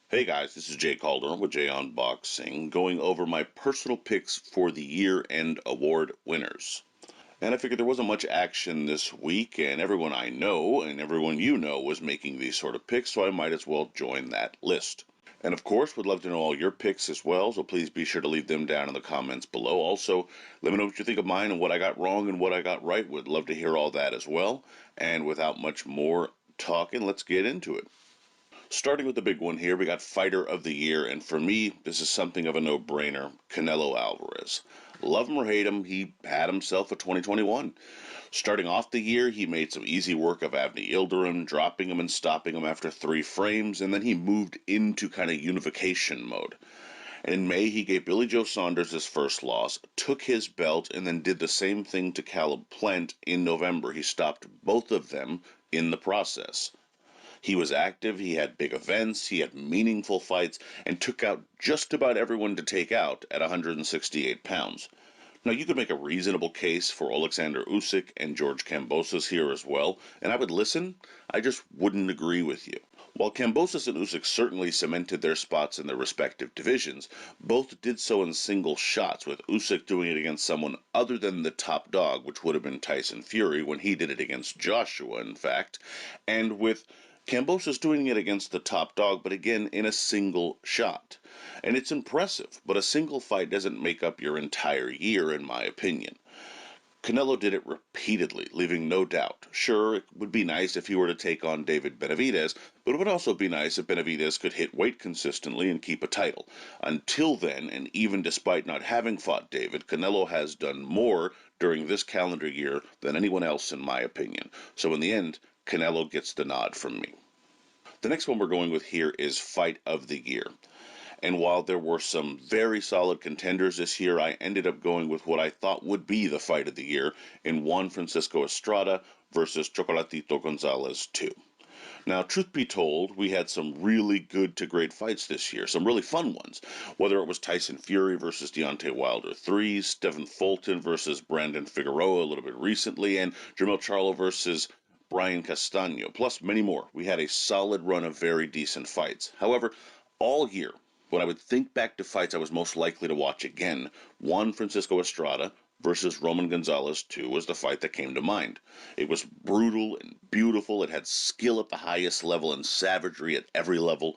Hey guys, this is Jay Calderon with Jay Unboxing, going over my personal picks for the year-end award winners. And I figured there wasn't much action this week, and everyone I know and everyone you know was making these sort of picks, so I might as well join that list. And of course, would love to know all your picks as well, so please be sure to leave them down in the comments below. Also, let me know what you think of mine and what I got wrong and what I got right. Would love to hear all that as well. And without much more talking, let's get into it. Starting with the big one here, we got Fighter of the Year, and for me, this is something of a no-brainer. Canelo Alvarez. Love him or hate him, he had himself a 2021. Starting off the year, he made some easy work of Avni Yildirim, dropping him and stopping him after 3 frames, and then he moved into kind of unification mode. And in May, he gave Billy Joe Saunders his first loss, took his belt, and then did the same thing to Caleb Plant in November. He stopped both of them in the process. He was active, he had big events, he had meaningful fights, and took out just about everyone to take out at 168 pounds. Now, you could make a reasonable case for Alexander Usyk and George Kambosos here as well, and I would listen, I just wouldn't agree with you. While Kambosos and Usyk certainly cemented their spots in their respective divisions, both did so in single shots, with Usyk doing it against someone other than the top dog, which would have been Tyson Fury when he did it against Joshua, in fact, and with Kambosos doing it against the top dog, but again in a single shot. And it's impressive, but a single fight doesn't make up your entire year, in my opinion. Canelo did it repeatedly, leaving no doubt. Sure, it would be nice if he were to take on David Benavidez, but it would also be nice if Benavidez could hit weight consistently and keep a title. Until then, and even despite not having fought David, Canelo has done more during this calendar year than anyone else, in my opinion. So in the end, Canelo gets the nod from me. The next one we're going with here is Fight of the Year. And while there were some very solid contenders this year, I ended up going with what I thought would be the fight of the year in Juan Francisco Estrada versus Chocolatito Gonzalez 2. Now, truth be told, we had some really good to great fights this year, some really fun ones. Whether it was Tyson Fury versus Deontay Wilder 3, Stephen Fulton versus Brandon Figueroa a little bit recently, and Jermell Charlo versus Brian Castano, plus many more. We had a solid run of very decent fights. However, all year, when I would think back to fights I was most likely to watch again, Juan Francisco Estrada versus Roman Gonzalez 2 was the fight that came to mind. It was brutal and beautiful. It had skill at the highest level and savagery at every level.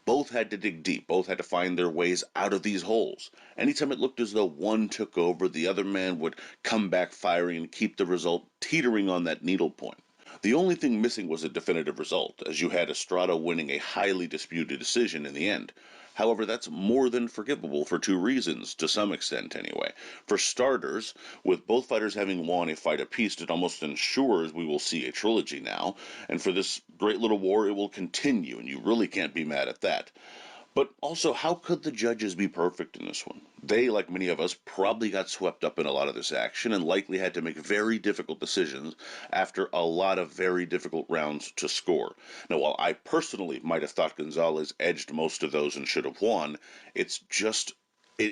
Both had to dig deep. Both had to find their ways out of these holes. Anytime it looked as though one took over, the other man would come back firing and keep the result teetering on that needle point. The only thing missing was a definitive result, as you had Estrada winning a highly disputed decision in the end. However, that's more than forgivable for two reasons, to some extent anyway. For starters, with both fighters having won a fight apiece, it almost ensures we will see a trilogy now, and for this great little war, it will continue, and you really can't be mad at that. But also, how could the judges be perfect in this one? They, like many of us, probably got swept up in a lot of this action and likely had to make very difficult decisions after a lot of very difficult rounds to score. Now, while I personally might have thought Gonzalez edged most of those and should have won, it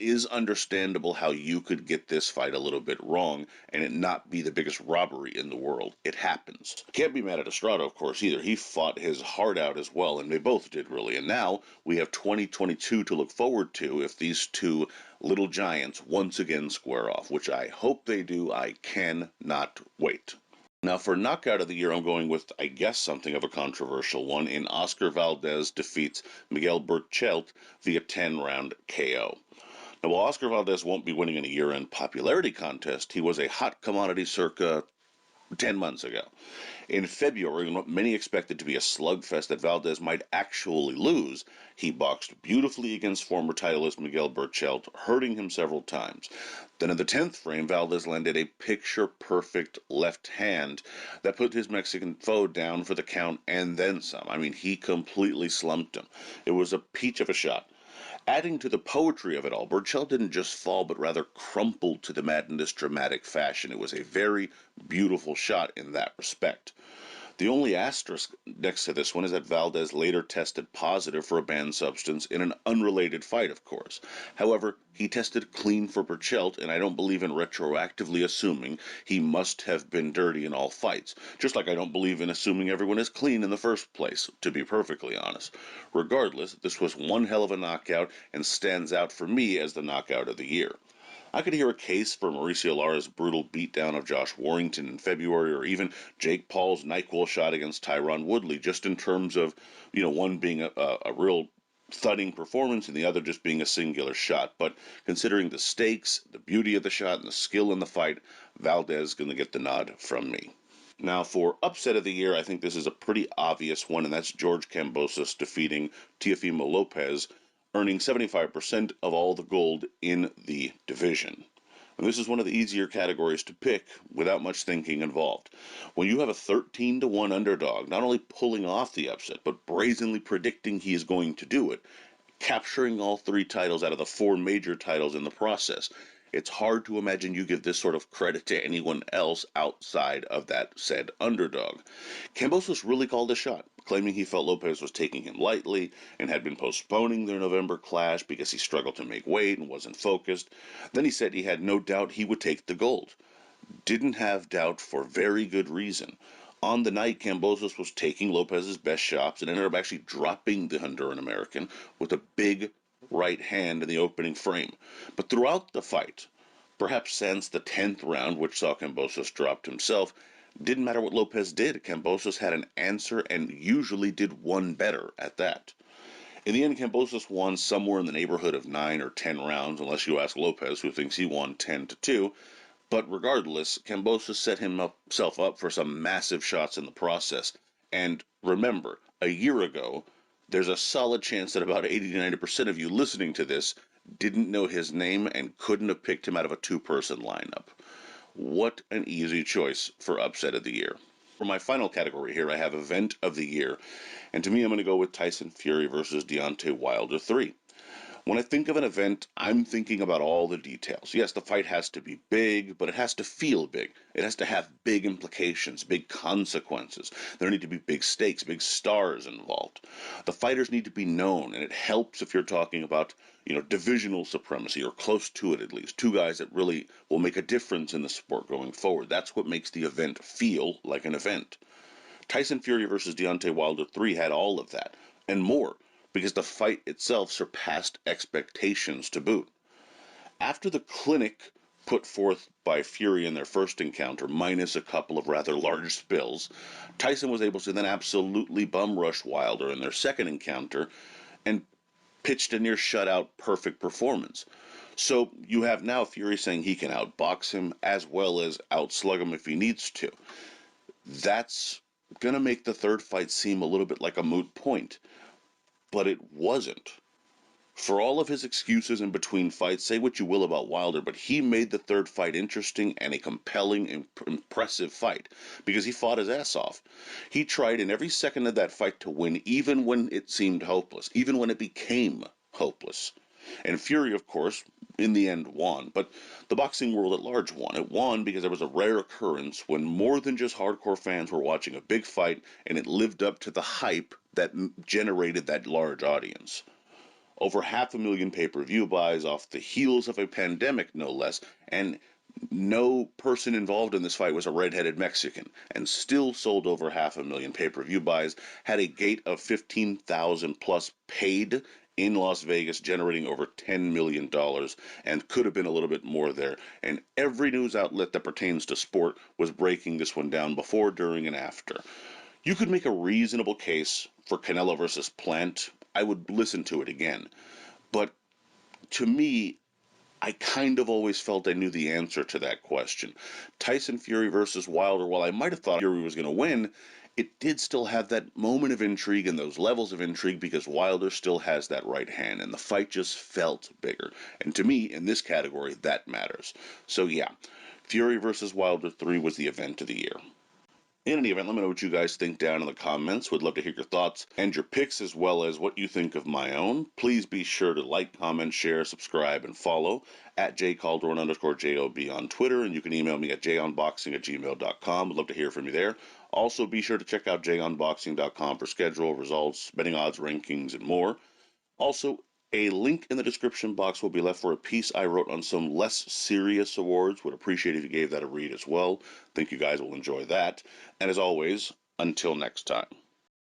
is understandable how you could get this fight a little bit wrong and it not be the biggest robbery in the world. It happens. Can't be mad at Estrada, of course, either. He fought his heart out as well, and they both did, really. And now we have 2022 to look forward to if these two little giants once again square off, which I hope they do. I cannot wait. Now, for knockout of the year, I'm going with, I guess, something of a controversial one in Oscar Valdez defeats Miguel Berchelt via 10-round KO. Now, while Oscar Valdez won't be winning in a year-end popularity contest, he was a hot commodity circa 10 months ago. In February, when what many expected to be a slugfest that Valdez might actually lose, he boxed beautifully against former titleist Miguel Berchelt, hurting him several times. Then in the 10th frame, Valdez landed a picture-perfect left hand that put his Mexican foe down for the count and then some. I mean, he completely slumped him. It was a peach of a shot. Adding to the poetry of it all, Burchell didn't just fall, but rather crumpled to the mat in this dramatic fashion. It was a very beautiful shot in that respect. The only asterisk next to this one is that Valdez later tested positive for a banned substance in an unrelated fight, of course. However, he tested clean for Burchelt, and I don't believe in retroactively assuming he must have been dirty in all fights, just like I don't believe in assuming everyone is clean in the first place, to be perfectly honest. Regardless, this was one hell of a knockout and stands out for me as the knockout of the year. I could hear a case for Mauricio Lara's brutal beatdown of Josh Warrington in February, or even Jake Paul's NyQuil shot against Tyron Woodley, just in terms of, one being a real thudding performance and the other just being a singular shot. But considering the stakes, the beauty of the shot, and the skill in the fight, Valdez going to get the nod from me. Now, for upset of the year, I think this is a pretty obvious one, and that's George Kambosos defeating Teofimo Lopez, earning 75% of all the gold in the division. And this is one of the easier categories to pick without much thinking involved. When you have a 13-1 underdog, not only pulling off the upset, but brazenly predicting he is going to do it, capturing all three titles out of the four major titles in the process, it's hard to imagine you give this sort of credit to anyone else outside of that said underdog. Kambosos really called a shot, claiming he felt Lopez was taking him lightly and had been postponing their November clash because he struggled to make weight and wasn't focused. Then he said he had no doubt he would take the gold. Didn't have doubt for very good reason. On the night, Kambosos was taking Lopez's best shots and ended up actually dropping the Honduran American with a big right hand in the opening frame. But throughout the fight, perhaps since the 10th round, which saw Kambosos dropped himself, didn't matter what Lopez did. Kambosos had an answer and usually did one better at that. In the end, Kambosos won somewhere in the neighborhood of 9 or 10 rounds, unless you ask Lopez, who thinks he won 10-2. But regardless, Kambosos set himself up for some massive shots in the process. And remember, a year ago, there's a solid chance that about 80 to 90% of you listening to this didn't know his name and couldn't have picked him out of a two-person lineup. What an easy choice for upset of the year. For my final category here, I have event of the year, and to me, I'm going to go with Tyson Fury versus Deontay Wilder 3. When I think of an event, I'm thinking about all the details. Yes, the fight has to be big, but it has to feel big. It has to have big implications, big consequences. There need to be big stakes, big stars involved. The fighters need to be known, and it helps if you're talking about, divisional supremacy, or close to it at least. Two guys that really will make a difference in the sport going forward. That's what makes the event feel like an event. Tyson Fury versus Deontay Wilder 3 had all of that, and more, because the fight itself surpassed expectations to boot. After the clinic put forth by Fury in their first encounter, minus a couple of rather large spills, Tyson was able to then absolutely bum rush Wilder in their second encounter and pitched a near shutout perfect performance. So you have now Fury saying he can outbox him as well as outslug him if he needs to. That's going to make the third fight seem a little bit like a moot point. But it wasn't. For all of his excuses in between fights, say what you will about Wilder, but he made the third fight interesting and a compelling, impressive fight because he fought his ass off. He tried in every second of that fight to win, even when it seemed hopeless, even when it became hopeless. And Fury, of course, in the end won, but the boxing world at large won. It won because there was a rare occurrence when more than just hardcore fans were watching a big fight and it lived up to the hype that generated that large audience. Over 500,000 pay-per-view buys off the heels of a pandemic, no less, and no person involved in this fight was a redheaded Mexican, and still sold over 500,000 pay-per-view buys, had a gate of 15,000 plus paid in Las Vegas, generating over $10 million, and could have been a little bit more there. And every news outlet that pertains to sport was breaking this one down before, during, and after. You could make a reasonable case for Canelo versus Plant. I would listen to it again. But to me, I kind of always felt I knew the answer to that question. Tyson Fury versus Wilder, while I might have thought Fury was going to win, it did still have that moment of intrigue and those levels of intrigue because Wilder still has that right hand, and the fight just felt bigger. And to me, in this category, that matters. So yeah, Fury versus Wilder 3 was the event of the year. In any event, let me know what you guys think down in the comments. Would love to hear your thoughts and your picks, as well as what you think of my own. Please be sure to like, comment, share, subscribe, and follow at jcalderon_JOB on Twitter, and you can email me at junboxing@gmail.com. Would love to hear from you there. Also, be sure to check out junboxing.com for schedule, results, betting odds, rankings, and more. Also, a link in the description box will be left for a piece I wrote on some less serious awards. Would appreciate if you gave that a read as well. Think you guys will enjoy that. And as always, until next time.